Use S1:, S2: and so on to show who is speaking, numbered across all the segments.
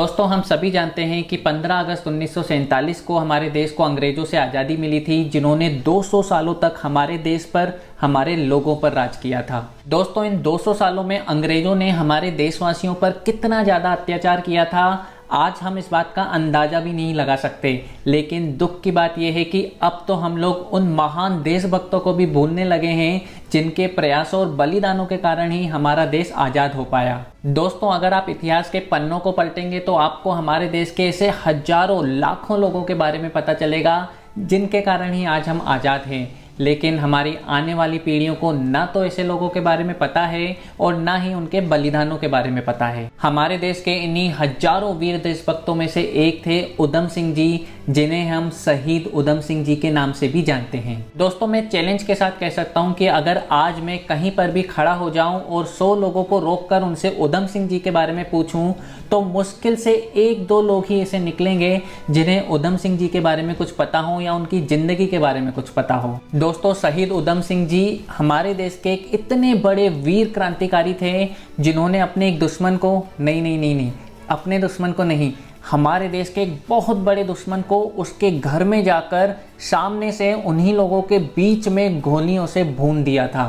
S1: दोस्तों हम सभी जानते हैं कि 15 अगस्त 1947 को हमारे देश को अंग्रेजों से आज़ादी मिली थी, जिन्होंने 200 सालों तक हमारे देश पर, हमारे लोगों पर राज किया था। दोस्तों इन 200 सालों में अंग्रेजों ने हमारे देशवासियों पर कितना ज़्यादा अत्याचार किया था, आज हम इस बात का अंदाज़ा भी नहीं लगा सकते। लेकिन दुख की बात यह है कि अब तो हम लोग उन महान देशभक्तों को भी भूलने लगे हैं, जिनके प्रयासों और बलिदानों के कारण ही हमारा देश आज़ाद हो पाया। दोस्तों अगर आप इतिहास के पन्नों को पलटेंगे तो आपको हमारे देश के ऐसे हजारों लाखों लोगों के बारे में पता चलेगा, जिनके कारण ही आज हम आज़ाद हैं। लेकिन हमारी आने वाली पीढ़ियों को ना तो ऐसे लोगों के बारे में पता है और ना ही उनके बलिदानों के बारे में पता है। हमारे देश के इन्हीं हजारों वीर देशभक्तों में से एक थे उधम सिंह जी, जिन्हें हम शहीद उधम सिंह जी के नाम से भी जानते हैं। दोस्तों मैं चैलेंज के साथ कह सकता हूं कि अगर आज मैं कहीं पर भी खड़ा हो जाऊं और 100 लोगों को रोककर उनसे उधम सिंह जी के बारे में पूछूं तो मुश्किल से 1-2 लोग ही ऐसे निकलेंगे जिन्हें उधम सिंह जी के बारे में कुछ पता हो या उनकी जिंदगी के बारे में कुछ पता हो। दोस्तों शहीद उधम सिंह जी हमारे देश के एक इतने बड़े वीर क्रांतिकारी थे, जिन्होंने अपने एक दुश्मन को नहीं अपने दुश्मन को नहीं, हमारे देश के एक बहुत बड़े दुश्मन को उसके घर में जाकर सामने से उन्हीं लोगों के बीच में गोलियों से भून दिया था।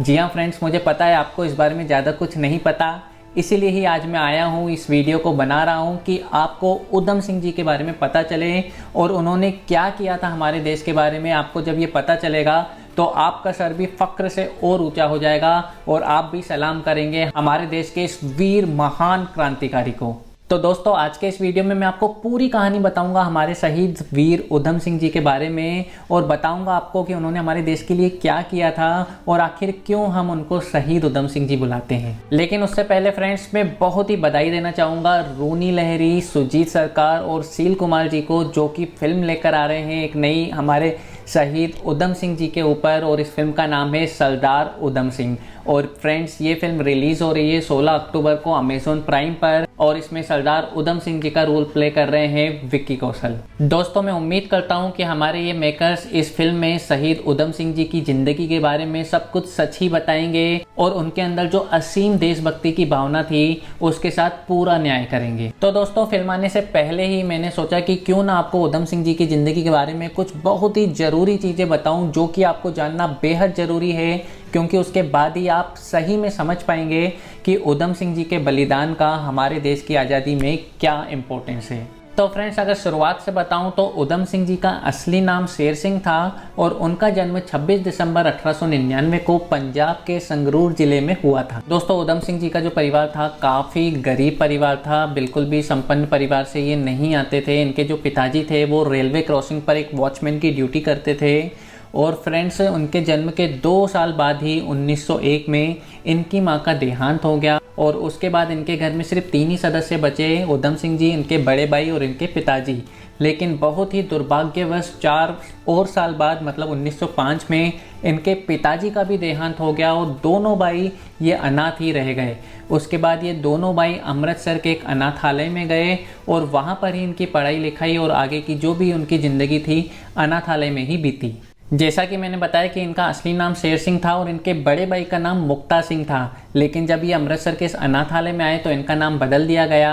S1: जी हाँ फ्रेंड्स, मुझे पता है आपको इस बारे में ज़्यादा कुछ नहीं पता, इसीलिए ही आज मैं आया हूँ, इस वीडियो को बना रहा हूँ कि आपको उधम सिंह जी के बारे में पता चले और उन्होंने क्या किया था हमारे देश के बारे में। आपको जब ये पता चलेगा तो आपका सर भी फक्र से और ऊंचा हो जाएगा और आप भी सलाम करेंगे हमारे देश के इस वीर महान क्रांतिकारी को। तो दोस्तों आज के इस वीडियो में मैं आपको पूरी कहानी बताऊंगा हमारे शहीद वीर उधम सिंह जी के बारे में, और बताऊंगा आपको कि उन्होंने हमारे देश के लिए क्या किया था और आखिर क्यों हम उनको शहीद उधम सिंह जी बुलाते हैं। लेकिन उससे पहले फ्रेंड्स मैं बहुत ही बधाई देना चाहूँगा रोनी लहरी, सुजीत सरकार और सील कुमार जी को, जो कि फिल्म लेकर आ रहे हैं एक नई हमारे शहीद उधम सिंह जी के ऊपर, और इस फिल्म का नाम है सरदार उधम सिंह। और फ्रेंड्स ये फिल्म रिलीज हो रही है 16 अक्टूबर को अमेज़न प्राइम पर, और इसमें सरदार उधम सिंह जी का रोल प्ले कर रहे हैं विक्की कौशल। दोस्तों मैं उम्मीद करता हूं कि हमारे ये मेकर्स इस फिल्म में शहीद उधम सिंह जी की जिंदगी के बारे में सब कुछ सच ही बताएंगे और उनके अंदर जो असीम देशभक्ति की भावना थी उसके साथ पूरा न्याय करेंगे। तो दोस्तों फिल्म आने से पहले ही मैंने सोचा कि क्यों ना आपको उधम सिंह जी की जिंदगी के बारे में कुछ बहुत ही जरूरी चीजें बताऊं, जो कि आपको जानना बेहद जरूरी है, क्योंकि उसके बाद ही आप सही में समझ पाएंगे कि उधम सिंह जी के बलिदान का हमारे देश की आज़ादी में क्या इम्पोर्टेंस है। तो फ्रेंड्स अगर शुरुआत से बताऊं तो उधम सिंह जी का असली नाम शेर सिंह था और उनका जन्म 26 दिसंबर 1899 को पंजाब के संगरूर जिले में हुआ था। दोस्तों उधम सिंह जी का जो परिवार था काफ़ी गरीब परिवार था, बिल्कुल भी संपन्न परिवार से ये नहीं आते थे। इनके जो पिताजी थे वो रेलवे क्रॉसिंग पर एक वॉचमैन की ड्यूटी करते थे, और फ्रेंड्स उनके जन्म के 2 साल बाद ही 1901 में इनकी मां का देहांत हो गया, और उसके बाद इनके घर में सिर्फ 3 ही सदस्य बचे, उधम सिंह जी, इनके बड़े भाई और इनके पिताजी। लेकिन बहुत ही दुर्भाग्यवश 4 और साल बाद मतलब 1905 में इनके पिताजी का भी देहांत हो गया और दोनों भाई ये अनाथ ही रह गए। उसके बाद ये दोनों भाई अमृतसर के एक अनाथालय में गए और वहाँ पर ही इनकी पढ़ाई लिखाई और आगे की जो भी उनकी ज़िंदगी थी अनाथालय में ही बीती। जैसा कि मैंने बताया कि इनका असली नाम शेर सिंह था और इनके बड़े भाई का नाम मुक्ता सिंह था, लेकिन जब ये अमृतसर के इस अनाथालय में आए तो इनका नाम बदल दिया गया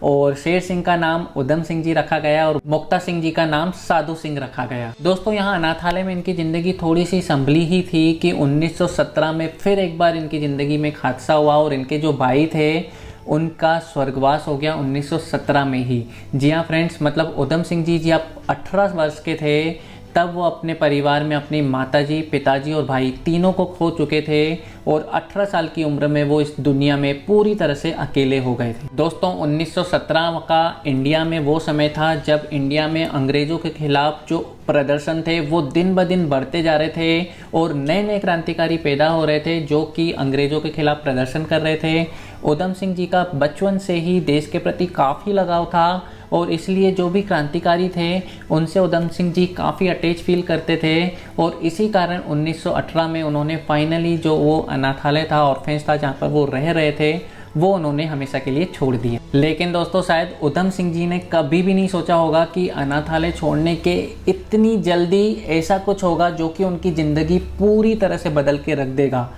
S1: और शेर सिंह का नाम उधम सिंह जी रखा गया और मुक्ता सिंह जी का नाम साधु सिंह रखा गया। दोस्तों यहाँ अनाथालय में इनकी ज़िंदगी थोड़ी सी संभली ही थी कि 1917 में फिर एक बार इनकी ज़िंदगी में एक हादसा हुआ और इनके जो भाई थे उनका स्वर्गवास हो गया 1917 में ही। जी हाँ फ्रेंड्स, मतलब उधम सिंह जी जब 18 वर्ष के थे तब वो अपने परिवार में अपनी माताजी, पिताजी और भाई तीनों को खो चुके थे और 18 साल की उम्र में वो इस दुनिया में पूरी तरह से अकेले हो गए थे। दोस्तों 1917 का इंडिया में वो समय था जब इंडिया में अंग्रेज़ों के खिलाफ जो प्रदर्शन थे वो दिन ब दिन बढ़ते जा रहे थे और नए नए क्रांतिकारी पैदा हो रहे थे जो कि अंग्रेज़ों के खिलाफ प्रदर्शन कर रहे थे। उधम सिंह जी का बचपन से ही देश के प्रति काफ़ी लगाव था और इसलिए जो भी क्रांतिकारी थे उनसे उधम सिंह जी काफ़ी अटैच फील करते थे, और इसी कारण 1918 में उन्होंने फाइनली जो वो अनाथालय था, ऑर्फेंज था जहाँ पर वो रह रहे थे, वो उन्होंने हमेशा के लिए छोड़ दिया। लेकिन दोस्तों शायद उधम सिंह जी ने कभी भी नहीं सोचा होगा कि अनाथालय छोड़ने के इतनी जल्दी ऐसा कुछ होगा जो कि उनकी ज़िंदगी पूरी तरह से बदल के रख देगा।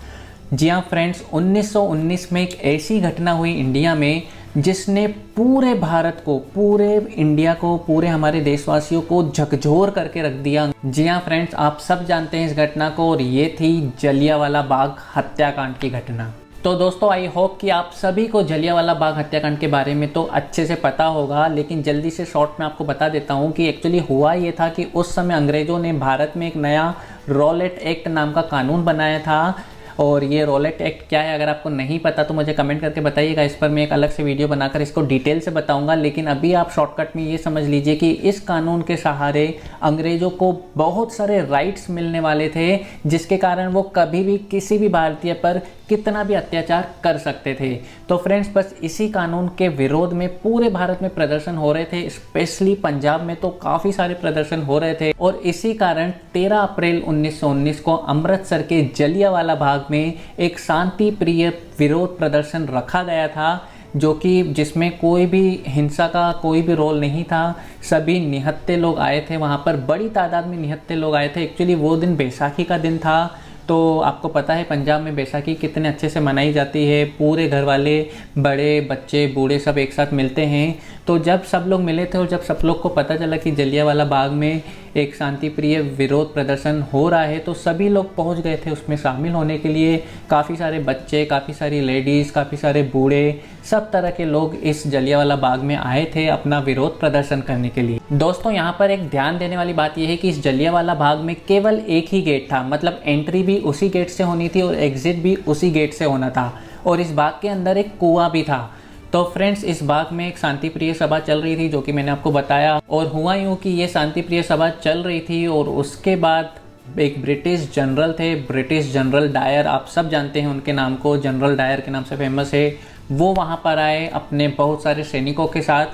S1: जी हाँ फ्रेंड्स, 1919 में एक ऐसी घटना हुई इंडिया में जिसने पूरे भारत को, पूरे इंडिया को, पूरे हमारे देशवासियों को झकझोर करके रख दिया। जी हाँ फ्रेंड्स, आप सब जानते हैं इस घटना को, और ये थी जलियांवाला बाग हत्याकांड की घटना। तो दोस्तों, आई होप कि आप सभी को जलियांवाला बाग हत्याकांड के बारे में तो अच्छे से पता होगा, लेकिन जल्दी से शॉर्ट में आपको बता देता हूँ कि एक्चुअली हुआ ये था कि उस समय अंग्रेज़ों ने भारत में एक नया रॉलेट एक्ट नाम का कानून बनाया था। और ये रॉलेट एक्ट क्या है, अगर आपको नहीं पता तो मुझे कमेंट करके बताइएगा। इस पर मैं एक अलग से वीडियो बनाकर इसको डिटेल से बताऊंगा, लेकिन अभी आप शॉर्टकट में ये समझ लीजिए कि इस कानून के सहारे अंग्रेज़ों को बहुत सारे राइट्स मिलने वाले थे, जिसके कारण वो कभी भी किसी भी भारतीय पर कितना भी अत्याचार कर सकते थे। तो फ्रेंड्स, बस इसी कानून के विरोध में पूरे भारत में प्रदर्शन हो रहे थे, स्पेशली पंजाब में तो काफ़ी सारे प्रदर्शन हो रहे थे। और इसी कारण 13 अप्रैल 1919 को अमृतसर के जलियांवाला बाग में एक शांति प्रिय विरोध प्रदर्शन रखा गया था, जो कि जिसमें कोई भी हिंसा का कोई भी रोल नहीं था। सभी निहत्थे लोग आए थे वहाँ पर, बड़ी तादाद में निहत्थे लोग आए थे। एक्चुअली वो दिन बैसाखी का दिन था, तो आपको पता है पंजाब में बैसाखी कितने अच्छे से मनाई जाती है। पूरे घर वाले, बड़े बच्चे बूढ़े सब एक साथ मिलते हैं। तो जब सब लोग मिले थे और जब सब लोग को पता चला कि जलियांवाला बाग में एक शांति प्रिय विरोध प्रदर्शन हो रहा है, तो सभी लोग पहुंच गए थे उसमें शामिल होने के लिए। काफ़ी सारे बच्चे, काफ़ी सारी लेडीज़, काफ़ी सारे बूढ़े, सब तरह के लोग इस जलियांवाला बाग में आए थे अपना विरोध प्रदर्शन करने के लिए। दोस्तों, यहाँ पर एक ध्यान देने वाली बात यह है कि इस जलियांवाला बाग में केवल एक ही गेट था, मतलब एंट्री भी उसी गेट से होनी थी और एग्जिट भी उसी गेट से होना था। और इस बाग के अंदर एक कुआं भी था। तो फ्रेंड्स, इस बाग में एक शांति प्रिय सभा चल रही थी, जो कि मैंने आपको बताया। और हुआ यूँ कि ये शांति प्रिय सभा चल रही थी और उसके बाद एक ब्रिटिश जनरल थे, ब्रिटिश जनरल डायर, आप सब जानते हैं उनके नाम को, जनरल डायर के नाम से फेमस है। वो वहाँ पर आए अपने बहुत सारे सैनिकों के साथ,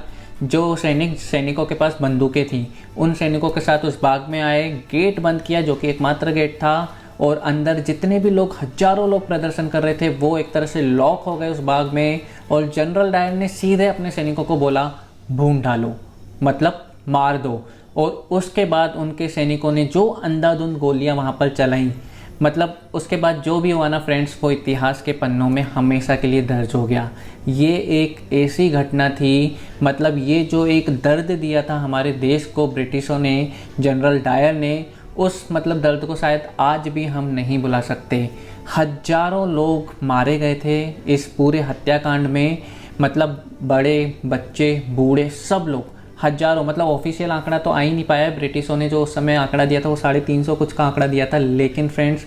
S1: जो सैनिकों के पास बंदूकें थी, उन सैनिकों के साथ उस बाग में आए। गेट बंद किया, जो कि एकमात्र गेट था, और अंदर जितने भी लोग, हजारों लोग प्रदर्शन कर रहे थे, वो एक तरह से लॉक हो गए उस बाग में। और जनरल डायर ने सीधे अपने सैनिकों को बोला, भून डालो, मतलब मार दो। और उसके बाद उनके सैनिकों ने जो अंधाधुंध गोलियां वहाँ पर चलाई, मतलब उसके बाद जो भी हुआ ना फ्रेंड्स, वो इतिहास के पन्नों में हमेशा के लिए दर्ज हो गया। ये एक ऐसी घटना थी, मतलब ये जो एक दर्द दिया था हमारे देश को ब्रिटिशों ने, जनरल डायर ने, उस मतलब दर्द को शायद आज भी हम नहीं भुला सकते। हजारों लोग मारे गए थे इस पूरे हत्याकांड में, मतलब बड़े बच्चे बूढ़े सब लोग, हजारों, मतलब ऑफिशियल आंकड़ा तो आ ही नहीं पाया। ब्रिटिशों ने जो उस समय आंकड़ा दिया था वो 350 कुछ का आंकड़ा दिया था, लेकिन फ्रेंड्स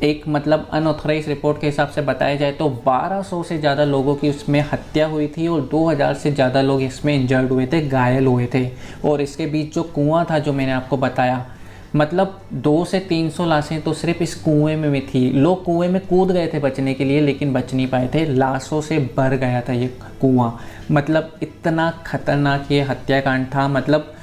S1: एक मतलब अनऑथराइज रिपोर्ट के हिसाब से बताया जाए तो 1200 से ज़्यादा लोगों की उसमें हत्या हुई थी और 2000 से ज़्यादा लोग इसमें इंजर्ड हुए थे, घायल हुए थे। और इसके बीच जो कुआं था, जो मैंने आपको बताया, मतलब 200 से 300 लाशें तो सिर्फ इस कुएं में थी। लोग कुएं में कूद गए थे बचने के लिए, लेकिन बच नहीं पाए थे, लाशों से भर गया था ये कुआं। मतलब इतना खतरनाक ये हत्याकांड था, मतलब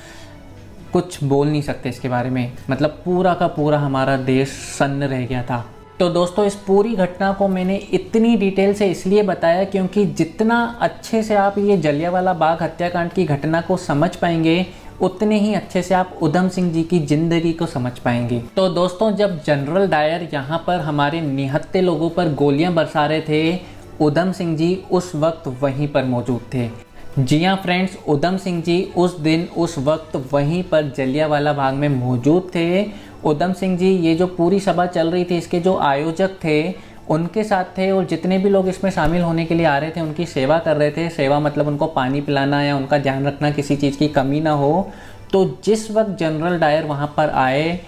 S1: कुछ बोल नहीं सकते इसके बारे में। मतलब पूरा का पूरा हमारा देश सन्न रह गया था। तो दोस्तों, इस पूरी घटना को मैंने इतनी डिटेल से इसलिए बताया क्योंकि जितना अच्छे से आप ये जलियांवाला बाग हत्याकांड की घटना को समझ पाएंगे, उतने ही अच्छे से आप उधम सिंह जी की जिंदगी को समझ पाएंगे। तो दोस्तों, जब जनरल डायर यहाँ पर हमारे निहत्थे लोगों पर गोलियां बरसा रहे थे, उधम सिंह जी उस वक्त वहीं पर मौजूद थे। जी हाँ फ्रेंड्स, उधम सिंह जी उस दिन उस वक्त वहीं पर जलियांवाला बाग में मौजूद थे। उधम सिंह जी, ये जो पूरी सभा चल रही थी, इसके जो आयोजक थे उनके साथ थे, और जितने भी लोग इसमें शामिल होने के लिए आ रहे थे उनकी सेवा कर रहे थे। सेवा मतलब उनको पानी पिलाना या उनका ध्यान रखना, किसी चीज़ की कमी ना हो। तो जिस वक्त जनरल डायर वहाँ पर आए,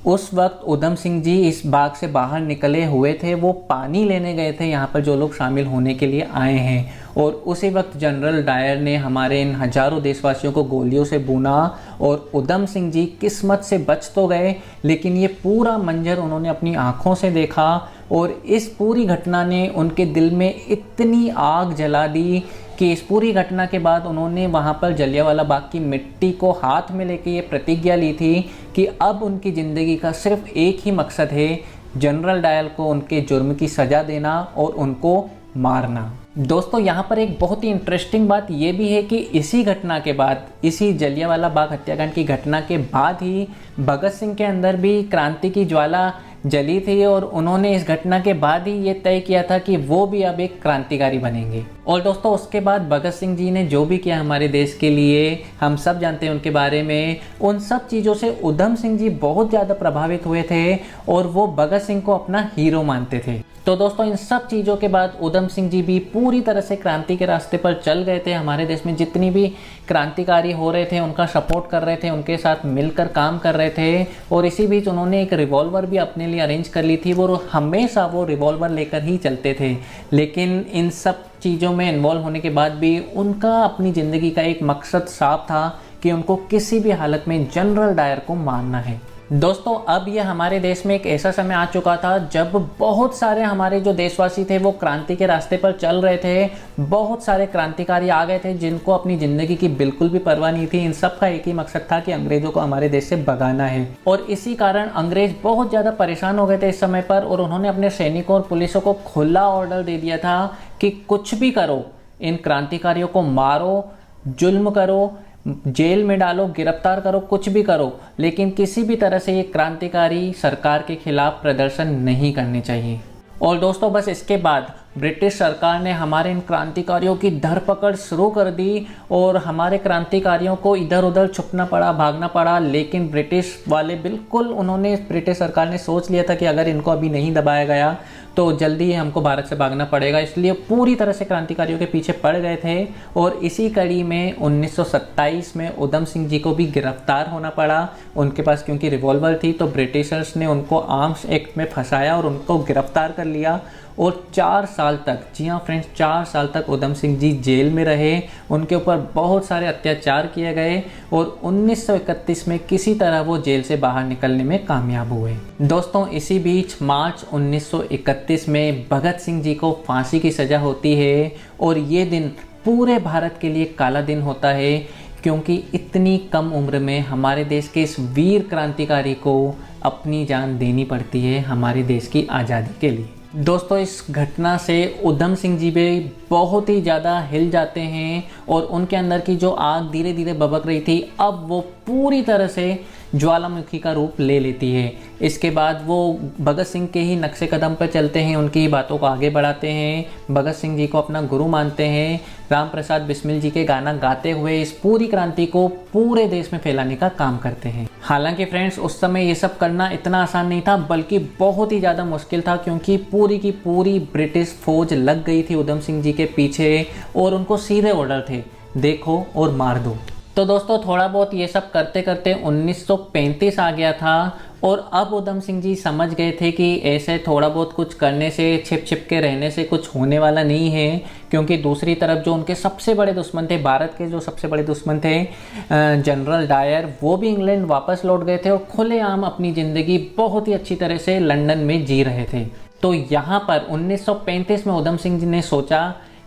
S1: उस वक्त उधम सिंह जी इस बाग से बाहर निकले हुए थे, वो पानी लेने गए थे यहाँ पर जो लोग शामिल होने के लिए आए हैं। और उसी वक्त जनरल डायर ने हमारे इन हजारों देशवासियों को गोलियों से भूना, और उधम सिंह जी किस्मत से बच तो गए, लेकिन ये पूरा मंजर उन्होंने अपनी आंखों से देखा। और इस पूरी घटना ने उनके दिल में इतनी आग जला दी कि इस पूरी घटना के बाद उन्होंने वहाँ पर जलियांवाला बाग की मिट्टी को हाथ में लेके ये प्रतिज्ञा ली थी कि अब उनकी ज़िंदगी का सिर्फ एक ही मकसद है, जनरल डायर को उनके जुर्म की सज़ा देना और उनको मारना। दोस्तों, यहाँ पर एक बहुत ही इंटरेस्टिंग बात ये भी है कि इसी घटना के बाद, इसी जलियांवाला बाग हत्याकांड की घटना के बाद ही भगत सिंह के अंदर भी क्रांति की ज्वाला जली थी और उन्होंने इस घटना के बाद ही ये तय किया था कि वो भी अब एक क्रांतिकारी बनेंगे। और दोस्तों उसके बाद भगत सिंह जी ने जो भी किया हमारे देश के लिए, हम सब जानते हैं उनके बारे में। उन सब चीज़ों से उधम सिंह जी बहुत ज़्यादा प्रभावित हुए थे और वो भगत सिंह को अपना हीरो मानते थे। तो दोस्तों इन सब चीज़ों के बाद उधम सिंह जी भी पूरी तरह से क्रांति के रास्ते पर चल गए थे। हमारे देश में जितनी भी क्रांतिकारी हो रहे थे उनका सपोर्ट कर रहे थे, उनके साथ मिलकर काम कर रहे थे। और इसी बीच उन्होंने एक रिवॉल्वर भी अपने लिए अरेंज कर ली थी। वो हमेशा वो रिवॉल्वर लेकर ही चलते थे। लेकिन इन सब चीज़ों में इन्वॉल्व होने के बाद भी उनका अपनी ज़िंदगी का एक मकसद साफ था कि उनको किसी भी हालत में जनरल डायर को मारना है। दोस्तों अब ये हमारे देश में एक ऐसा समय आ चुका था जब बहुत सारे हमारे जो देशवासी थे वो क्रांति के रास्ते पर चल रहे थे। बहुत सारे क्रांतिकारी आ गए थे जिनको अपनी ज़िंदगी की बिल्कुल भी परवाह नहीं थी। इन सब का एक ही मकसद था कि अंग्रेज़ों को हमारे देश से भगाना है। और इसी कारण अंग्रेज बहुत ज़्यादा परेशान हो गए थे इस समय पर और उन्होंने अपने सैनिकों और पुलिसों को खुला ऑर्डर दे दिया था कि कुछ भी करो, इन क्रांतिकारियों को मारो, जुल्म करो, जेल में डालो, गिरफ्तार करो, कुछ भी करो, लेकिन किसी भी तरह से ये क्रांतिकारी सरकार के खिलाफ प्रदर्शन नहीं करने चाहिए। और दोस्तों बस इसके बाद ब्रिटिश सरकार ने हमारे इन क्रांतिकारियों की धरपकड़ शुरू कर दी और हमारे क्रांतिकारियों को इधर उधर छुपना पड़ा, भागना पड़ा। लेकिन ब्रिटिश वाले बिल्कुल, उन्होंने, ब्रिटिश सरकार ने सोच लिया था कि अगर इनको अभी नहीं दबाया गया तो जल्दी ही हमको भारत से भागना पड़ेगा, इसलिए पूरी तरह से क्रांतिकारियों के पीछे पड़ गए थे। और इसी कड़ी में 1927 में उधम सिंह जी को भी गिरफ्तार होना पड़ा। उनके पास क्योंकि रिवॉल्वर थी तो ब्रिटिशर्स ने उनको आर्म्स एक्ट में फंसाया और उनको गिरफ्तार कर लिया। और 4 साल तक, जी हाँ फ्रेंड्स, 4 साल तक उधम सिंह जी जेल में रहे। उनके ऊपर बहुत सारे अत्याचार किए गए और 1931 में किसी तरह वो जेल से बाहर निकलने में कामयाब हुए। दोस्तों इसी बीच मार्च 1931 में भगत सिंह जी को फांसी की सज़ा होती है और ये दिन पूरे भारत के लिए काला दिन होता है, क्योंकि इतनी कम उम्र में हमारे देश के इस वीर क्रांतिकारी को अपनी जान देनी पड़ती है हमारे देश की आज़ादी के लिए। दोस्तों इस घटना से उधम सिंह जी भी बहुत ही ज़्यादा हिल जाते हैं और उनके अंदर की जो आग धीरे धीरे भभक रही थी अब वो पूरी तरह से ज्वालामुखी का रूप ले लेती है। इसके बाद वो भगत सिंह के ही नक्शे कदम पर चलते हैं, उनकी ही बातों को आगे बढ़ाते हैं। भगत सिंह जी को अपना गुरु मानते हैं। राम प्रसाद बिस्मिल जी के गाना गाते हुए इस पूरी क्रांति को पूरे देश में फैलाने का काम करते हैं। हालांकि फ्रेंड्स उस समय ये सब करना इतना आसान नहीं था, बल्कि बहुत ही ज़्यादा मुश्किल था, क्योंकि पूरी की पूरी ब्रिटिश फौज लग गई थी उधम सिंह जी के पीछे और उनको सीधे ऑर्डर थे, देखो और मार दो। तो दोस्तों थोड़ा बहुत ये सब करते करते 1935 आ गया था और अब उधम सिंह जी समझ गए थे कि ऐसे थोड़ा बहुत कुछ करने से, छिप छिप के रहने से कुछ होने वाला नहीं है। क्योंकि दूसरी तरफ जो उनके सबसे बड़े दुश्मन थे, भारत के जो सबसे बड़े दुश्मन थे जनरल डायर, वो भी इंग्लैंड वापस लौट गए थे और खुलेआम अपनी ज़िंदगी बहुत ही अच्छी तरह से लंदन में जी रहे थे। तो यहाँ पर 1935 में उधम सिंह जी ने सोचा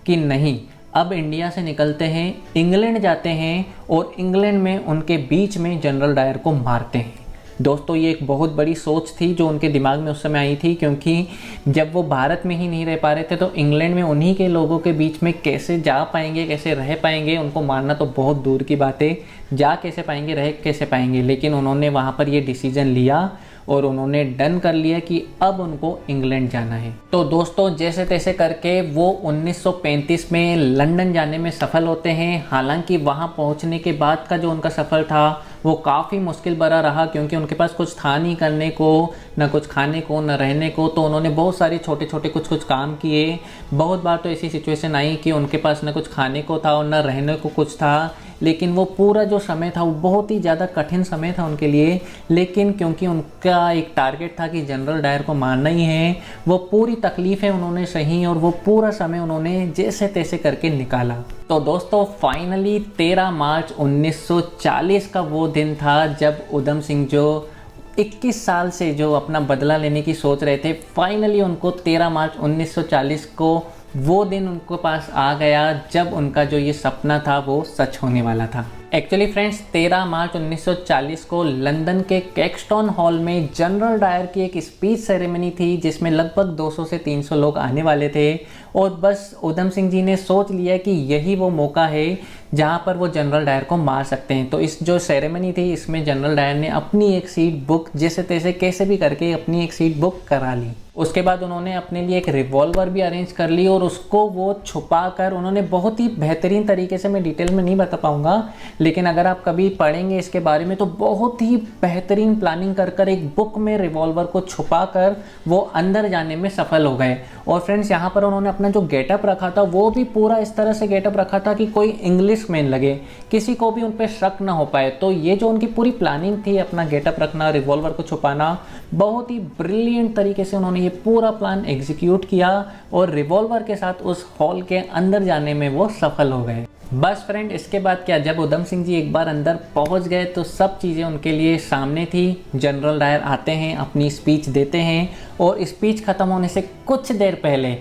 S1: कि नहीं, अब इंडिया से निकलते हैं, इंग्लैंड जाते हैं और इंग्लैंड में उनके बीच में जनरल डायर को मारते हैं। दोस्तों ये एक बहुत बड़ी सोच थी जो उनके दिमाग में उस समय आई थी, क्योंकि जब वो भारत में ही नहीं रह पा रहे थे तो इंग्लैंड में उन्हीं के लोगों के बीच में कैसे जा पाएंगे, कैसे रह पाएंगे। उनको मारना तो बहुत दूर की बात है, जा कैसे पाएंगे, रह कैसे पाएंगे। लेकिन उन्होंने वहाँ पर ये डिसीजन लिया और उन्होंने डन कर लिया कि अब उनको इंग्लैंड जाना है। तो दोस्तों जैसे तैसे करके वो 1935 में लंदन जाने में सफल होते हैं। हालांकि वहां पहुंचने के बाद का जो उनका सफ़र था वो काफ़ी मुश्किल भरा रहा, क्योंकि उनके पास कुछ था नहीं करने को, न कुछ खाने को, न रहने को। तो उन्होंने बहुत सारे छोटे छोटे कुछ काम किए। बहुत बार तो ऐसी सिचुएशन आई कि उनके पास न कुछ खाने को था और न रहने को कुछ था। लेकिन वो पूरा जो समय था वो बहुत ही ज़्यादा कठिन समय था उनके लिए। लेकिन क्योंकि उनका एक टारगेट था कि जनरल डायर को मारना ही है, वो पूरी तकलीफ़ें उन्होंने सही और वो पूरा समय उन्होंने जैसे तैसे करके निकाला। तो दोस्तों फाइनली 13 मार्च 1940 का वो दिन था जब उधम सिंह जो 21 साल से जो अपना बदला लेने की सोच रहे थे, फाइनली उनको 13 मार्च 1940 को वो दिन उनके पास आ गया जब उनका जो ये सपना था वो सच होने वाला था। एक्चुअली फ्रेंड्स 13 मार्च 1940 को लंदन के कैक्सटन हॉल में जनरल डायर की एक स्पीच सेरेमनी थी, जिसमें लगभग 200 से 300 लोग आने वाले थे। और बस उधम सिंह जी ने सोच लिया कि यही वो मौका है जहाँ पर वो जनरल डायर को मार सकते हैं। तो इस जो सेरेमनी थी इसमें जनरल डायर ने अपनी एक सीट बुक जैसे तैसे कैसे भी करके अपनी एक सीट बुक करा ली। उसके बाद उन्होंने अपने लिए एक रिवॉल्वर भी अरेंज कर ली और उसको वो छुपा कर उन्होंने बहुत ही बेहतरीन तरीके से, मैं डिटेल में नहीं बता पाऊँगा, लेकिन अगर आप कभी पढ़ेंगे इसके बारे में तो बहुत ही बेहतरीन प्लानिंग कर कर एक बुक में रिवॉल्वर को छुपा कर वो अंदर जाने में सफल हो गए। और फ्रेंड्स यहाँ पर उन्होंने अपना जो गेटअप रखा था वो भी पूरा इस तरह से गेटअप रखा था कि कोई इंग्लिश मैन लगे, किसी को भी उन पर शक ना हो पाए। तो ये जो उनकी पूरी प्लानिंग थी अपना गेटअप रखना, रिवॉल्वर को छुपाना, बहुत ही ब्रिलियंट तरीके से उन्होंने ये पूरा प्लान एग्जीक्यूट किया और रिवॉल्वर के साथ उस हॉल के अंदर जाने में वो सफल हो गए। बस फ्रेंड इसके बाद क्या, जब उधम सिंह जी एक बार अंदर पहुंच गए तो सब चीज़ें उनके लिए सामने थी। जनरल डायर आते हैं, अपनी स्पीच देते हैं और स्पीच ख़त्म होने से कुछ देर पहले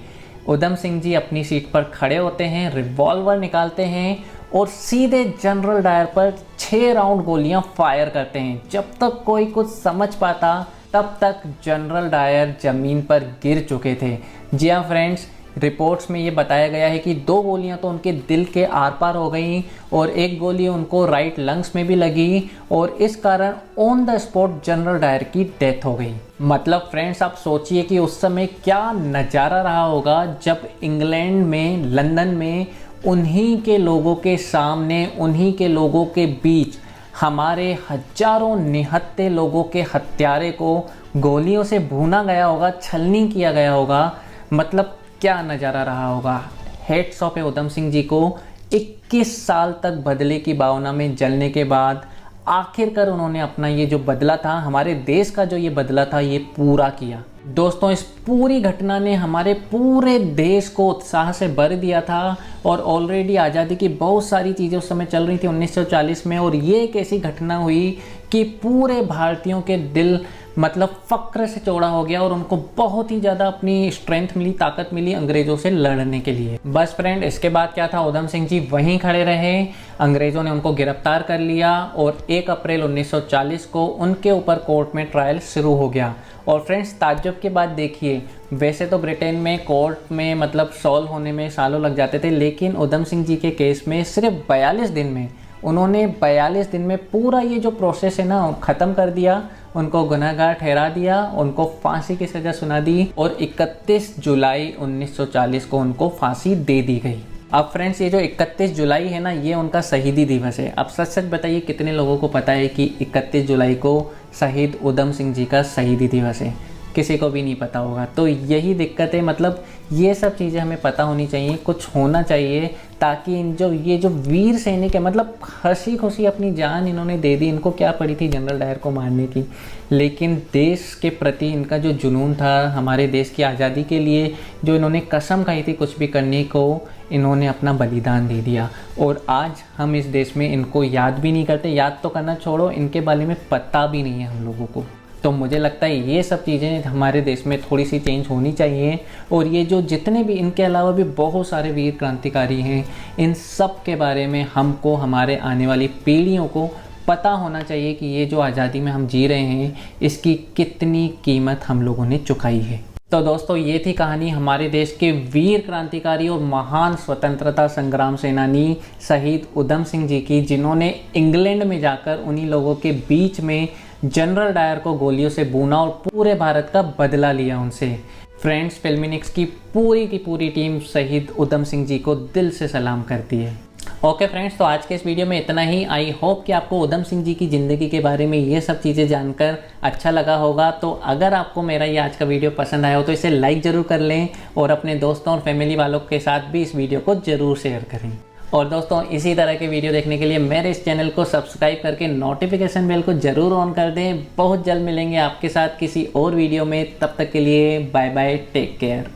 S1: उधम सिंह जी अपनी सीट पर खड़े होते हैं, रिवॉल्वर निकालते हैं और सीधे जनरल डायर पर 6 राउंड गोलियां फायर करते हैं। जब तक कोई कुछ समझ पाता तब तक जनरल डायर ज़मीन पर गिर चुके थे। जी हाँ फ्रेंड्स, रिपोर्ट्स में ये बताया गया है कि 2 गोलियां तो उनके दिल के आर पार हो गई और 1 गोली उनको राइट लंग्स में भी लगी और इस कारण on the spot General Dyer की डेथ हो गई। मतलब फ्रेंड्स आप सोचिए कि उस समय क्या नज़ारा रहा होगा जब इंग्लैंड में, लंदन में उन्हीं के लोगों के सामने, उन्हीं के लोगों के बीच हमारे हजारों निहत्थे लोगों के हत्यारे को गोलियों से भूना गया होगा, छलनी किया गया होगा। मतलब क्या नज़ारा रहा होगा। हेड्स ऑफ उधम सिंह जी को 21 साल तक बदले की भावना में जलने के बाद आखिरकार उन्होंने अपना ये जो बदला था, हमारे देश का जो ये बदला था, ये पूरा किया। दोस्तों इस पूरी घटना ने हमारे पूरे देश को उत्साह से भर दिया था और ऑलरेडी आज़ादी की बहुत सारी चीज़ें उस समय चल रही थी 1940 में और ये एक ऐसी घटना हुई कि पूरे भारतीयों के दिल मतलब फ़क्र से चौड़ा हो गया और उनको बहुत ही ज़्यादा अपनी स्ट्रेंथ मिली, ताकत मिली अंग्रेज़ों से लड़ने के लिए। बस फ्रेंड इसके बाद क्या था, उधम सिंह जी वहीं खड़े रहे, अंग्रेज़ों ने उनको गिरफ्तार कर लिया और 1 अप्रैल 1940 को उनके ऊपर कोर्ट में ट्रायल शुरू हो गया। और फ्रेंड्स ताज्जुब की बात देखिए, वैसे तो ब्रिटेन में कोर्ट में मतलब सॉल्व होने में सालों लग जाते थे, लेकिन उधम सिंह जी के केस में सिर्फ 42 दिन में उन्होंने 42 दिन में पूरा ये जो प्रोसेस है ना ख़त्म कर दिया, उनको गुनहगार ठहरा दिया, उनको फांसी की सज़ा सुना दी और 31 जुलाई 1940 को उनको फांसी दे दी गई। अब फ्रेंड्स ये जो 31 जुलाई है ना, ये उनका शहीदी दिवस है। अब सच सच बताइए कितने लोगों को पता है कि 31 जुलाई को शहीद उधम सिंह जी का शहीदी दिवस है? किसी को भी नहीं पता होगा। तो यही दिक्कत है, मतलब ये सब चीज़ें हमें पता होनी चाहिए, कुछ होना चाहिए ताकि ये जो वीर सैनिक है, मतलब हंसी खुशी अपनी जान इन्होंने दे दी, इनको क्या पड़ी थी जनरल डायर को मारने की, लेकिन देश के प्रति इनका जो जुनून था, हमारे देश की आज़ादी के लिए जो इन्होंने कसम खाई थी कुछ भी करने को, इन्होंने अपना बलिदान दे दिया। और आज हम इस देश में इनको याद भी नहीं करते, याद तो करना छोड़ो, इनके बारे में पता भी नहीं है हम लोगों को। तो मुझे लगता है ये सब चीज़ें हमारे देश में थोड़ी सी चेंज होनी चाहिए और ये जो जितने भी, इनके अलावा भी बहुत सारे वीर क्रांतिकारी हैं, इन सब के बारे में हमको, हमारे आने वाली पीढ़ियों को पता होना चाहिए कि ये जो आज़ादी में हम जी रहे हैं इसकी कितनी कीमत हम लोगों ने चुकाई है। तो दोस्तों ये थी कहानी हमारे देश के वीर क्रांतिकारी और महान स्वतंत्रता संग्राम सेनानी शहीद उधम सिंह जी की, जिन्होंने इंग्लैंड में जाकर उन्हीं लोगों के बीच में जनरल डायर को गोलियों से भूना और पूरे भारत का बदला लिया उनसे। फ्रेंड्स फिल्मीनिक्स की पूरी टीम शहीद उधम सिंह जी को दिल से सलाम करती है। ओके फ्रेंड्स, तो आज के इस वीडियो में इतना ही। आई होप कि आपको उधम सिंह जी की ज़िंदगी के बारे में ये सब चीज़ें जानकर अच्छा लगा होगा। तो अगर आपको मेरा ये आज का वीडियो पसंद आया हो तो इसे लाइक ज़रूर कर लें और अपने दोस्तों और फैमिली वालों के साथ भी इस वीडियो को ज़रूर शेयर करें। और दोस्तों इसी तरह के वीडियो देखने के लिए मेरे इस चैनल को सब्सक्राइब करके नोटिफिकेशन बेल को ज़रूर ऑन कर दें। बहुत जल्द मिलेंगे आपके साथ किसी और वीडियो में, तब तक के लिए बाय बाय, टेक केयर।